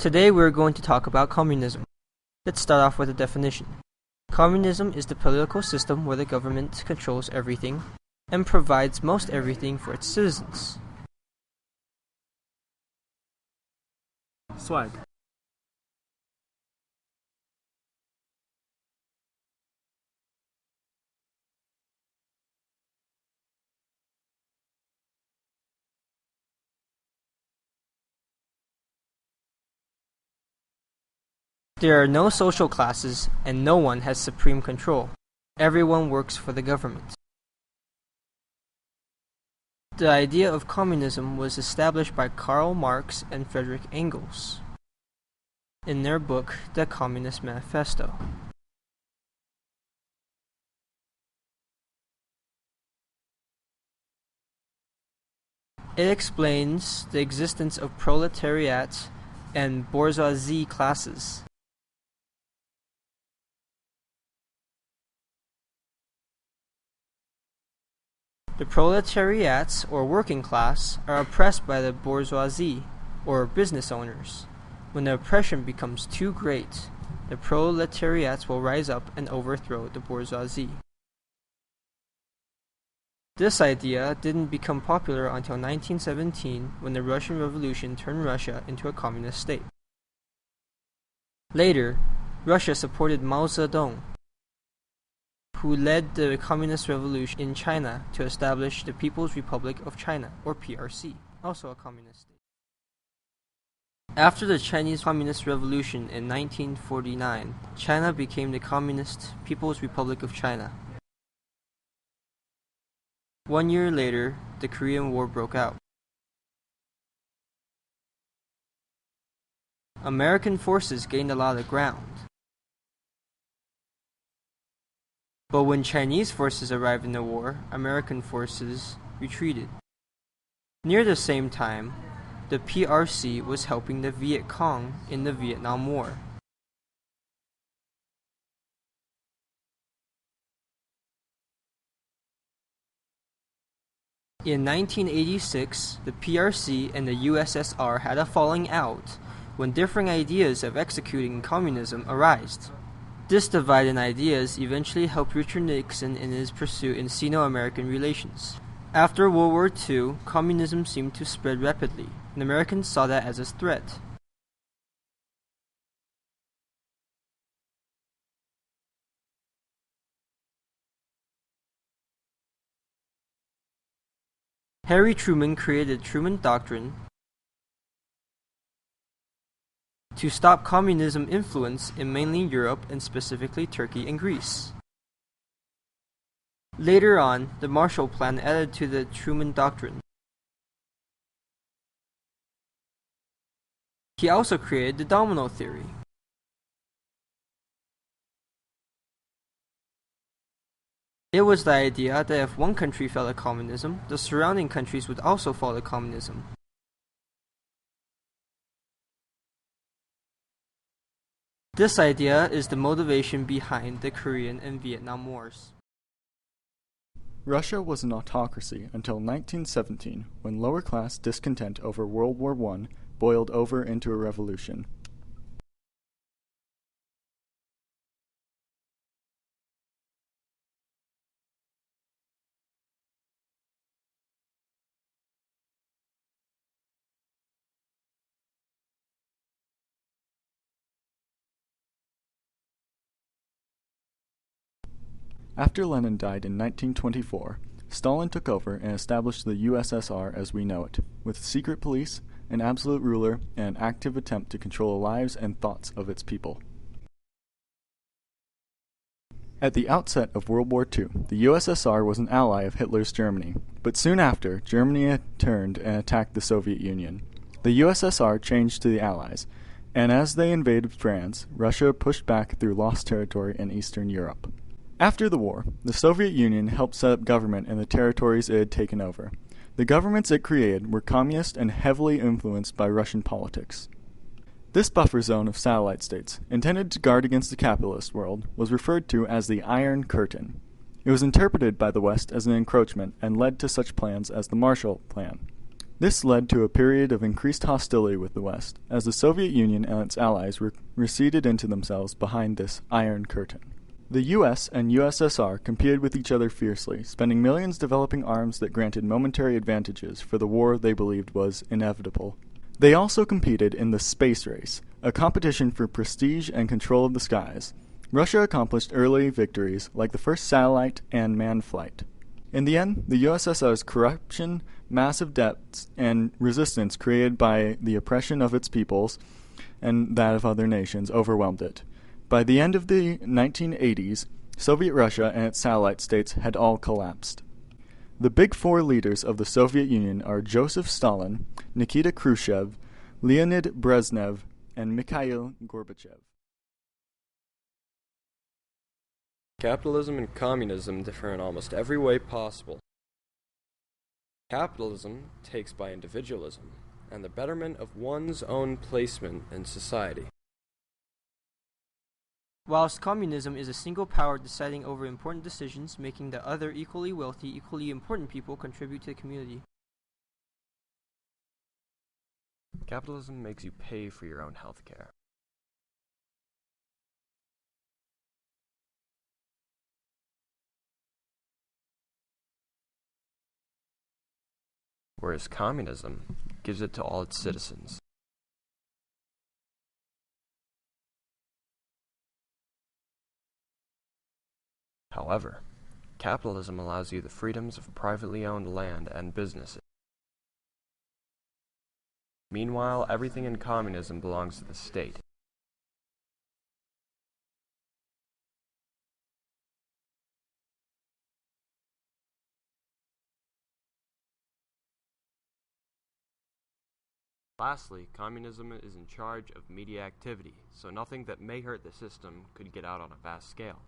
Today we're going to talk about communism. Let's start off with a definition. Communism is the political system where the government controls everything and provides most everything for its citizens. Swag. There are no social classes and no one has supreme control. Everyone works for the government. The idea of communism was established by Karl Marx and Friedrich Engels in their book, The Communist Manifesto. It explains the existence of proletariat and bourgeoisie classes. The proletariats, or working class, are oppressed by the bourgeoisie, or business owners. When the oppression becomes too great, the proletariats will rise up and overthrow the bourgeoisie. This idea didn't become popular until 1917, when the Russian Revolution turned Russia into a communist state. Later, Russia supported Mao Zedong, who led the Communist Revolution in China to establish the People's Republic of China, or PRC, also a communist state. After the Chinese Communist Revolution in 1949, China became the Communist People's Republic of China. 1 year later, the Korean War broke out. American forces gained a lot of ground. But when Chinese forces arrived in the war, American forces retreated. Near the same time, the PRC was helping the Viet Cong in the Vietnam War. In 1986, the PRC and the USSR had a falling out when differing ideas of executing communism arose. This divide in ideas eventually helped Richard Nixon in his pursuit in Sino-American relations. After World War II, communism seemed to spread rapidly, and Americans saw that as a threat. Harry Truman created the Truman Doctrine to stop communism influence in mainly Europe and specifically Turkey and Greece. Later on, the Marshall Plan added to the Truman Doctrine. He also created the domino theory. It was the idea that if one country fell to communism, the surrounding countries would also fall to communism. This idea is the motivation behind the Korean and Vietnam Wars. Russia was an autocracy until 1917, when lower-class discontent over World War I boiled over into a revolution. After Lenin died in 1924, Stalin took over and established the USSR as we know it, with secret police, an absolute ruler, and an active attempt to control the lives and thoughts of its people. At the outset of World War II, the USSR was an ally of Hitler's Germany, but soon after, Germany turned and attacked the Soviet Union. The USSR changed to the Allies, and as they invaded France, Russia pushed back through lost territory in Eastern Europe. After the war, the Soviet Union helped set up government in the territories it had taken over. The governments it created were communist and heavily influenced by Russian politics. This buffer zone of satellite states, intended to guard against the capitalist world, was referred to as the Iron Curtain. It was interpreted by the West as an encroachment and led to such plans as the Marshall Plan. This led to a period of increased hostility with the West, as the Soviet Union and its allies receded into themselves behind this Iron Curtain. The US and USSR competed with each other fiercely, spending millions developing arms that granted momentary advantages for the war they believed was inevitable. They also competed in the space race, a competition for prestige and control of the skies. Russia accomplished early victories like the first satellite and manned flight. In the end, the USSR's corruption, massive debts, and resistance created by the oppression of its peoples and that of other nations overwhelmed it. By the end of the 1980s, Soviet Russia and its satellite states had all collapsed. The big four leaders of the Soviet Union are Joseph Stalin, Nikita Khrushchev, Leonid Brezhnev, and Mikhail Gorbachev. Capitalism and communism differ in almost every way possible. Capitalism takes by individualism and the betterment of one's own placement in society, whilst communism is a single power deciding over important decisions, making the other equally wealthy, equally important people contribute to the community. Capitalism makes you pay for your own health care. Whereas communism gives it to all its citizens. However, capitalism allows you the freedoms of privately owned land and businesses. Meanwhile, everything in communism belongs to the state. Lastly, communism is in charge of media activity, so nothing that may hurt the system could get out on a vast scale.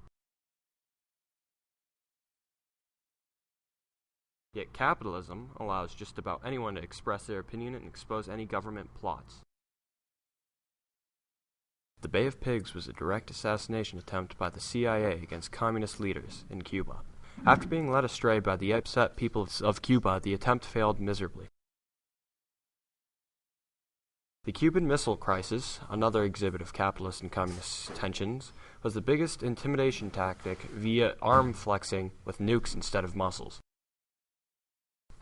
Yet capitalism allows just about anyone to express their opinion and expose any government plots. The Bay of Pigs was a direct assassination attempt by the CIA against communist leaders in Cuba. After being led astray by the upset people of Cuba, the attempt failed miserably. The Cuban Missile Crisis, another exhibit of capitalist and communist tensions, was the biggest intimidation tactic via arm flexing with nukes instead of muscles.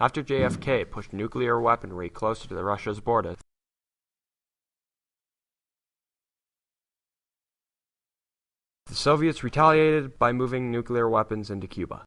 After JFK pushed nuclear weaponry closer to Russia's border, the Soviets retaliated by moving nuclear weapons into Cuba.